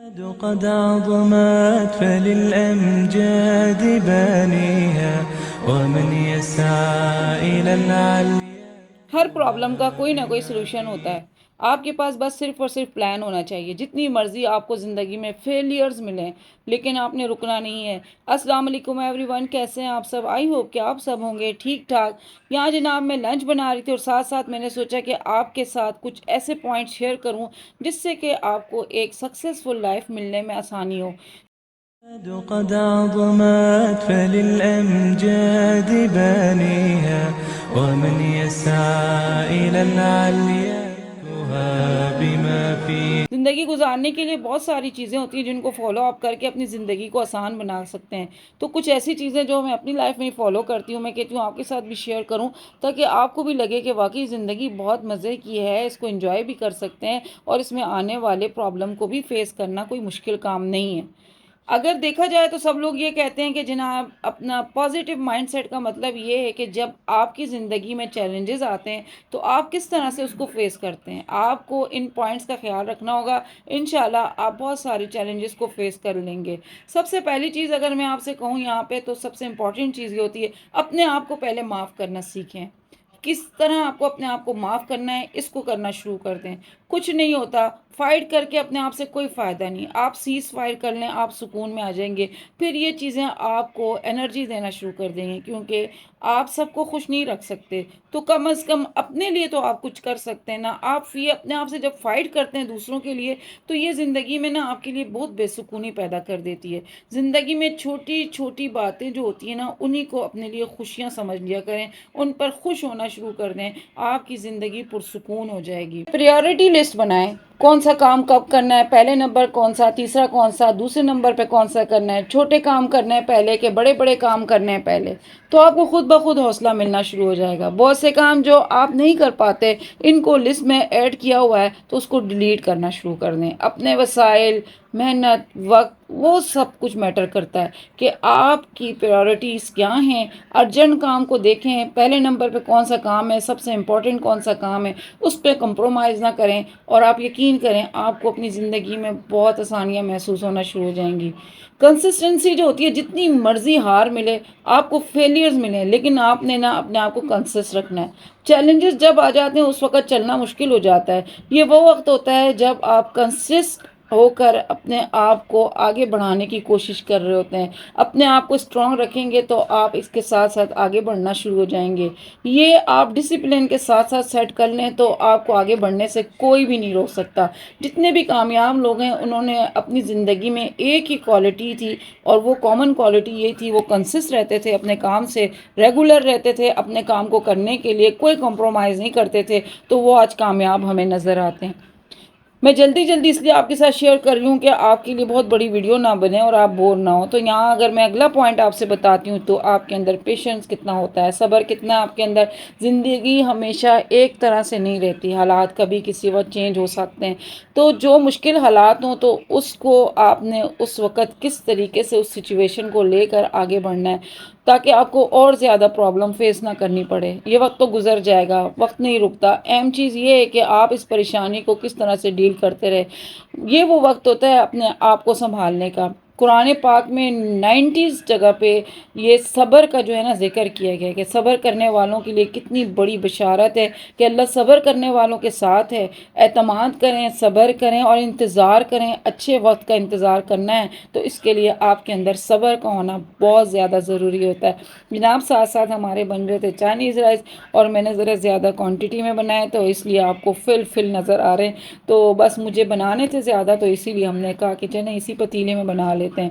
قد عظمت فللأمجاد بانيها ومن يسعى إلى العلي. ہر پرابلم کا کوئی نہ کوئی سلوشن ہوتا ہے. آپ کے پاس بس صرف اور صرف پلان ہونا چاہیے. جتنی مرضی آپ کو زندگی میں فیلیئرز ملیں لیکن آپ نے رکنا نہیں ہے. السلام علیکم ایوری ون، کیسے ہیں آپ سب؟ آئی ہوپ کہ آپ سب ہوں گے ٹھیک ٹھاک. یہاں جناب میں لنچ بنا رہی تھی اور ساتھ ساتھ میں نے سوچا کہ آپ کے ساتھ کچھ ایسے پوائنٹ شیئر کروں جس سے کہ آپ کو ایک سکسیزفل لائف ملنے میں آسانی ہو. قد عظمت فللأمجاد بانيها ومن يسعى إلى العليا بما فيه. زندگی گزارنے کے لیے بہت ساری چیزیں ہوتی ہیں جن کو فالو اپ کر کے اپنی زندگی کو آسان بنا سکتے ہیں. تو کچھ ایسی چیزیں جو میں اپنی لائف میں فالو کرتی ہوں، میں کہتی ہوں آپ کے ساتھ بھی شیئر کروں تاکہ آپ کو بھی لگے کہ واقعی زندگی بہت مزے کی ہے، اس کو انجوائے بھی کر سکتے ہیں اور اس میں آنے والے پرابلم کو بھی فیس کرنا کوئی مشکل کام نہیں ہے. اگر دیکھا جائے تو سب لوگ یہ کہتے ہیں کہ جناب اپنا پازیٹیو مائنڈ سیٹ کا مطلب یہ ہے کہ جب آپ کی زندگی میں چیلنجز آتے ہیں تو آپ کس طرح سے اس کو فیس کرتے ہیں. آپ کو ان پوائنٹس کا خیال رکھنا ہوگا. انشاءاللہ آپ بہت سارے چیلنجز کو فیس کر لیں گے. سب سے پہلی چیز اگر میں آپ سے کہوں یہاں پہ تو سب سے امپورٹنٹ چیز یہ ہوتی ہے اپنے آپ کو پہلے معاف کرنا سیکھیں. کس طرح آپ کو اپنے آپ کو معاف کرنا ہے اس کو کرنا شروع کر دیں. کچھ نہیں ہوتا، فائٹ کر کے اپنے آپ سے کوئی فائدہ نہیں. آپ سیز فائر کر لیں، آپ سکون میں آ جائیں گے. پھر یہ چیزیں آپ کو انرجی دینا شروع کر دیں گے کیونکہ آپ سب کو خوش نہیں رکھ سکتے تو کم از کم اپنے لیے تو آپ کچھ کر سکتے ہیں نا. آپ یہ اپنے آپ سے جب فائٹ کرتے ہیں دوسروں کے لیے تو یہ زندگی میں نا آپ کے لیے بہت بے سکونی پیدا کر دیتی ہے. زندگی میں چھوٹی چھوٹی باتیں جو ہوتی ہیں نا انہی کو اپنے لیے خوشیاں سمجھ لیا کریں، ان پر خوش ہونا شروع کر دیں. آپ کی زندگی پرسکون ہو جائے گی. پریورٹی لسٹ بنائیں، کون سا کام کب کرنا ہے، پہلے نمبر کون سا، تیسرا کون سا، دوسرے نمبر پہ کون سا کرنا ہے. چھوٹے کام کرنے ہیں پہلے کہ بڑے بڑے کام کرنے ہیں پہلے، تو آپ کو خود بخود حوصلہ ملنا شروع ہو جائے گا. بہت سے کام جو آپ نہیں کر پاتے ان کو لسٹ میں ایڈ کیا ہوا ہے تو اس کو ڈیلیٹ کرنا شروع کر دیں. اپنے وسائل، محنت، وقت، وہ سب کچھ میٹر کرتا ہے کہ آپ کی پریورٹیز کیا ہیں. ارجنٹ کام کو دیکھیں، پہلے نمبر پہ کون سا کام ہے، سب سے امپورٹنٹ کون سا کام ہے، اس پہ کمپرومائز نہ کریں. اور آپ یقین کریں آپ کو اپنی زندگی میں بہت آسانیاں محسوس ہونا شروع ہو جائیں گی. کنسسٹنسی جو ہوتی ہے، جتنی مرضی ہار ملے، آپ کو فیلیئرز ملیں لیکن آپ نے نا اپنے آپ کو کنسسٹ رکھنا ہے. چیلنجز جب آ جاتے ہیں اس وقت چلنا مشکل ہو جاتا ہے. یہ وہ وقت ہوتا ہے جب آپ کنسسٹ ہو کر اپنے آپ کو آگے بڑھانے کی کوشش کر رہے ہوتے ہیں. اپنے آپ کو اسٹرانگ رکھیں گے تو آپ اس کے ساتھ ساتھ آگے بڑھنا شروع ہو جائیں گے. یہ آپ ڈسپلن کے ساتھ ساتھ سیٹ کر لیں تو آپ کو آگے بڑھنے سے کوئی بھی نہیں روک سکتا. جتنے بھی کامیاب لوگ ہیں انہوں نے اپنی زندگی میں ایک ہی کوالٹی تھی اور وہ کامن کوالٹی یہ تھی، وہ کنسسٹ رہتے تھے اپنے کام سے، ریگولر رہتے تھے اپنے کام کو کرنے کے لیے، کوئی کمپرومائز نہیں کرتے تھے تو وہ آج کامیاب ہمیں نظر آتے ہیں. میں جلدی اس لیے آپ کے ساتھ شیئر کر رہی ہوں کہ آپ کے لیے بہت بڑی ویڈیو نہ بنے اور آپ بور نہ ہو. تو یہاں اگر میں اگلا پوائنٹ آپ سے بتاتی ہوں تو آپ کے اندر پیشنس کتنا ہوتا ہے، صبر کتنا آپ کے اندر. زندگی ہمیشہ ایک طرح سے نہیں رہتی، حالات کبھی کسی وقت چینج ہو سکتے ہیں. تو جو مشکل حالات ہوں تو اس کو آپ نے اس وقت کس طریقے سے اس سچویشن کو لے کر آگے بڑھنا ہے تاکہ آپ کو اور زیادہ پرابلم فیس نہ کرنی پڑے. یہ وقت تو گزر جائے گا، وقت نہیں رکتا. اہم چیز یہ ہے کہ آپ اس پریشانی کو کس طرح سے ڈیل کرتے رہے. یہ وہ وقت ہوتا ہے اپنے آپ کو سنبھالنے کا. قرآن پاک میں 90 جگہ پہ یہ صبر کا جو ہے نا ذکر کیا گیا کہ صبر کرنے والوں کے لیے کتنی بڑی بشارت ہے کہ اللہ صبر کرنے والوں کے ساتھ ہے. اعتماد کریں، صبر کریں اور انتظار کریں. اچھے وقت کا انتظار کرنا ہے تو اس کے لیے آپ کے اندر صبر کا ہونا بہت زیادہ ضروری ہوتا ہے. جناب ساتھ ساتھ ہمارے بن رہے تھے چائنیز رائس اور میں نے ذرا زیادہ کوانٹٹی میں بنائے تو اس لیے آپ کو فل نظر آ رہے ہیں. تو بس مجھے بنانے تھے زیادہ تو اسی لیے ہم نے کہا کہ چلیں اسی پتیلے میں بنا لیتے ہیں.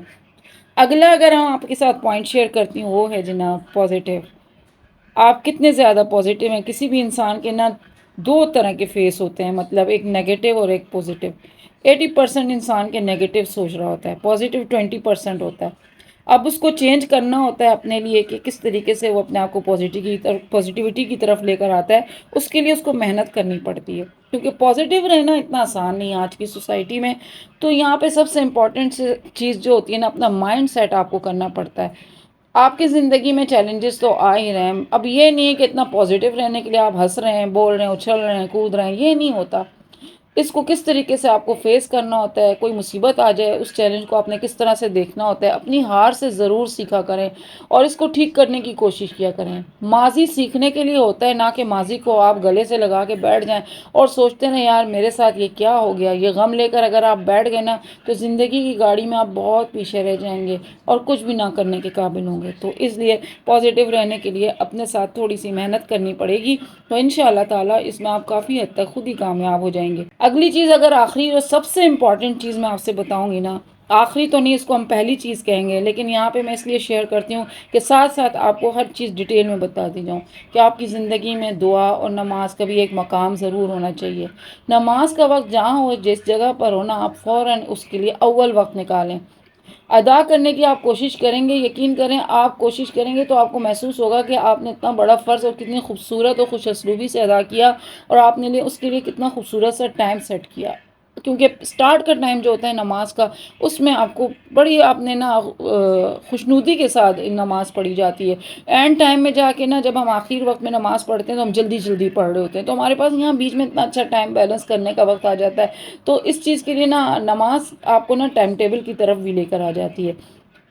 اگلا اگر ہم آپ کے ساتھ پوائنٹ شیئر کرتی ہوں وہ ہے جناب پازیٹیو. آپ کتنے زیادہ پازیٹیو ہیں. کسی بھی انسان کے نا دو طرح کے فیس ہوتے ہیں، مطلب ایک نیگیٹو اور ایک پازیٹیو. 80% انسان کے نیگیٹو سوچ رہا ہوتا ہے، پازیٹیو 20% ہوتا ہے. اب اس کو چینج کرنا ہوتا ہے اپنے لیے کہ کس طریقے سے وہ اپنے آپ کو پازیٹیوٹی کی طرف لے کر آتا ہے. اس کے لیے اس کو محنت کرنی پڑتی ہے کیونکہ پازیٹیو رہنا اتنا آسان نہیں ہے آج کی سوسائٹی میں. تو یہاں پہ سب سے امپورٹنٹ چیز جو ہوتی ہے نا اپنا مائنڈ سیٹ آپ کو کرنا پڑتا ہے. آپ کی زندگی میں چیلنجز تو آ ہی رہے ہیں. اب یہ نہیں ہے کہ اتنا پازیٹیو رہنے کے لیے آپ ہنس رہے ہیں، بول رہے ہیں، اچھل رہے ہیں، کود رہے ہیں، یہ نہیں ہوتا. اس کو کس طریقے سے آپ کو فیس کرنا ہوتا ہے، کوئی مصیبت آ جائے اس چیلنج کو آپ نے کس طرح سے دیکھنا ہوتا ہے، اپنی ہار سے ضرور سیکھا کریں اور اس کو ٹھیک کرنے کی کوشش کیا کریں۔ ماضی سیکھنے کے لیے ہوتا ہے، نہ کہ ماضی کو آپ گلے سے لگا کے بیٹھ جائیں اور سوچتے رہیں یار میرے ساتھ یہ کیا ہو گیا۔ یہ غم لے کر اگر آپ بیٹھ گئے نا تو زندگی کی گاڑی میں آپ بہت پیچھے رہ جائیں گے اور کچھ بھی نہ کرنے کے قابل ہوں گے۔ تو اس لیے پازیٹیو رہنے کے لیے اپنے ساتھ تھوڑی سی محنت کرنی پڑے گی، تو انشاءاللہ تعالیٰ اس میں آپ کافی حد تک خود ہی کامیاب ہو جائیں گے۔ اگلی چیز، اگر آخری اور سب سے امپورٹنٹ چیز میں آپ سے بتاؤں گی نا، آخری تو نہیں، اس کو ہم پہلی چیز کہیں گے، لیکن یہاں پہ میں اس لیے شیئر کرتی ہوں کہ ساتھ ساتھ آپ کو ہر چیز ڈیٹیل میں بتا دی جاؤں کہ آپ کی زندگی میں دعا اور نماز کا بھی ایک مقام ضرور ہونا چاہیے۔ نماز کا وقت جہاں ہو، جس جگہ پر ہو نا، آپ فوراً اس کے لیے اول وقت نکالیں، ادا کرنے کی آپ کوشش کریں گے۔ یقین کریں آپ کوشش کریں گے تو آپ کو محسوس ہوگا کہ آپ نے اتنا بڑا فرض اور کتنی خوبصورت اور خوش اسلوبی سے ادا کیا، اور آپ نے اس کے لیے کتنا خوبصورت سا ٹائم سیٹ کیا، کیونکہ سٹارٹ کا ٹائم جو ہوتا ہے نماز کا، اس میں آپ کو بڑی آپ نے نا خوشنودی کے ساتھ نماز پڑھی جاتی ہے۔ اینڈ ٹائم میں جا کے نا جب ہم آخر وقت میں نماز پڑھتے ہیں تو ہم جلدی جلدی پڑھ رہے ہوتے ہیں، تو ہمارے پاس یہاں بیچ میں اتنا اچھا ٹائم بیلنس کرنے کا وقت آ جاتا ہے۔ تو اس چیز کے لیے نا نماز آپ کو نا ٹائم ٹیبل کی طرف بھی لے کر آ جاتی ہے۔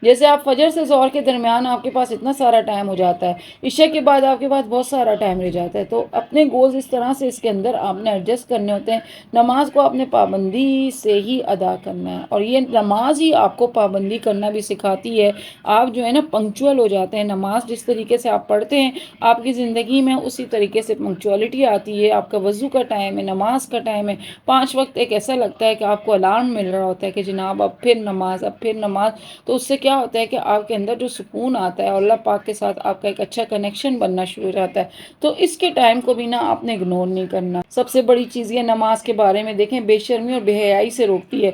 جیسے آپ فجر سے ظہر کے درمیان آپ کے پاس اتنا سارا ٹائم ہو جاتا ہے، عشاء کے بعد آپ کے پاس بہت سارا ٹائم رہ جاتا ہے، تو اپنے گولز اس طرح سے اس کے اندر آپ نے ایڈجسٹ کرنے ہوتے ہیں۔ نماز کو آپ نے پابندی سے ہی ادا کرنا ہے، اور یہ نماز ہی آپ کو پابندی کرنا بھی سکھاتی ہے۔ آپ جو ہے نا پنکچول ہو جاتے ہیں، نماز جس طریقے سے آپ پڑھتے ہیں آپ کی زندگی میں اسی طریقے سے پنکچوالٹی آتی ہے۔ آپ کا وضو کا ٹائم ہے، نماز کا ٹائم ہے، 5 وقت ایک ایسا لگتا ہے کہ آپ کو الارم مل رہا ہوتا ہے کہ جناب اب پھر نماز، اب پھر نماز۔ تو اس سے کیا ہوتا ہے کہ آپ کے اندر جو سکون آتا ہے اور اللہ پاک کے ساتھ آپ کا ایک اچھا کنیکشن بننا شروع ہو جاتا ہے۔ تو اس کے ٹائم کو بھی نا آپ نے اگنور نہیں کرنا۔ سب سے بڑی چیز یہ نماز کے بارے میں دیکھیں، بے شرمی اور بے حیائی سے روکتی ہے۔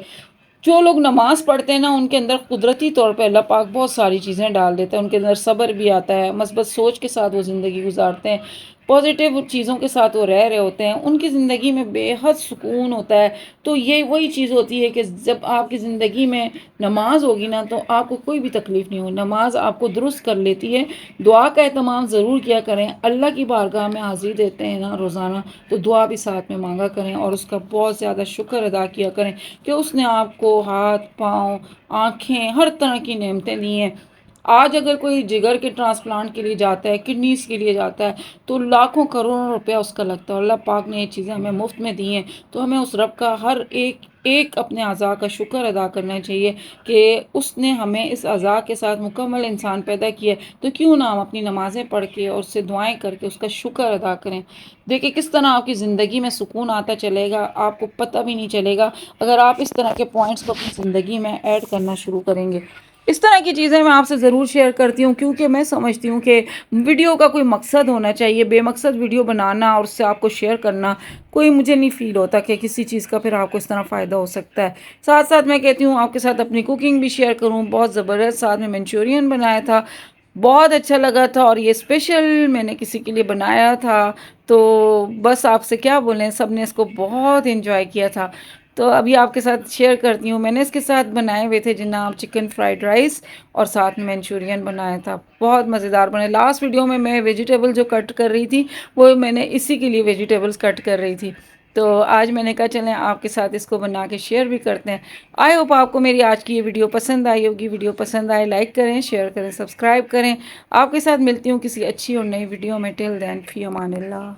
جو لوگ نماز پڑھتے ہیں نا ان کے اندر قدرتی طور پہ اللہ پاک بہت ساری چیزیں ڈال دیتا ہے، ان کے اندر صبر بھی آتا ہے، مثبت سوچ کے ساتھ وہ زندگی گزارتے ہیں، پازیٹیو چیزوں کے ساتھ وہ رہ رہے ہوتے ہیں، ان کی زندگی میں بے حد سکون ہوتا ہے۔ تو یہ وہی چیز ہوتی ہے کہ جب آپ کی زندگی میں نماز ہوگی نا تو آپ کو کوئی بھی تکلیف نہیں ہوگی، نماز آپ کو درست کر لیتی ہے۔ دعا کا اہتمام ضرور کیا کریں، اللہ کی بارگاہ میں حاضری دیتے ہیں نا روزانہ، تو دعا بھی ساتھ میں مانگا کریں اور اس کا بہت زیادہ شکر ادا کیا کریں کہ اس نے آپ کو ہاتھ، پاؤں، آنکھیں، ہر طرح کی نعمتیں دی ہیں۔ آج اگر کوئی جگر کے ٹرانسپلانٹ کے لیے جاتا ہے، کڈنیز کے لیے جاتا ہے، تو لاکھوں کروڑوں روپیہ اس کا لگتا ہے، اور اللہ پاک نے یہ چیزیں ہمیں مفت میں دی ہیں۔ تو ہمیں اس رب کا ہر ایک اپنے اعضاء کا شکر ادا کرنا چاہیے کہ اس نے ہمیں اس اعضاء کے ساتھ مکمل انسان پیدا کیا ہے، تو کیوں نہ ہم اپنی نمازیں پڑھ کے اور اس سے دعائیں کر کے اس کا شکر ادا کریں۔ دیکھیں کس طرح آپ کی زندگی میں سکون آتا چلے گا، آپ کو پتہ بھی نہیں چلے گا اگر آپ اس طرح کے پوائنٹس کو اپنی زندگی میں ایڈ کرنا شروع کریں گے۔ اس طرح کی چیزیں میں آپ سے ضرور شیئر کرتی ہوں، کیونکہ میں سمجھتی ہوں کہ ویڈیو کا کوئی مقصد ہونا چاہیے۔ بے مقصد ویڈیو بنانا اور اس سے آپ کو شیئر کرنا کوئی مجھے نہیں فیل ہوتا کہ کسی چیز کا پھر آپ کو اس طرح فائدہ ہو سکتا ہے۔ ساتھ ساتھ میں کہتی ہوں آپ کے ساتھ اپنی کوکنگ بھی شیئر کروں، بہت زبردست ساتھ میں منچورین بنایا تھا، بہت اچھا لگا تھا، اور یہ اسپیشل میں نے کسی کے لیے بنایا تھا، تو بس آپ سے کیا بولیں، سب نے اس کو بہت انجوائے کیا تھا۔ تو ابھی آپ کے ساتھ شیئر کرتی ہوں، میں نے اس کے ساتھ بنائے ہوئے تھے جناب چکن فرائیڈ رائس، اور ساتھ میں منچورین بنایا تھا، بہت مزیدار بنے۔ لاسٹ ویڈیو میں ویجیٹیبل جو کٹ کر رہی تھی وہ میں نے اسی کے لیے ویجیٹیبلز کٹ کر رہی تھی، تو آج میں نے کہا چلیں آپ کے ساتھ اس کو بنا کے شیئر بھی کرتے ہیں۔ آئی ہوپ آپ کو میری آج کی یہ ویڈیو پسند آئی ہوگی۔ ویڈیو پسند آئے لائک کریں، شیئر کریں، سبسکرائب کریں۔ آپ کے ساتھ ملتی ہوں کسی اچھی اور نئی ویڈیو میں۔ ٹل دین فی امان اللہ۔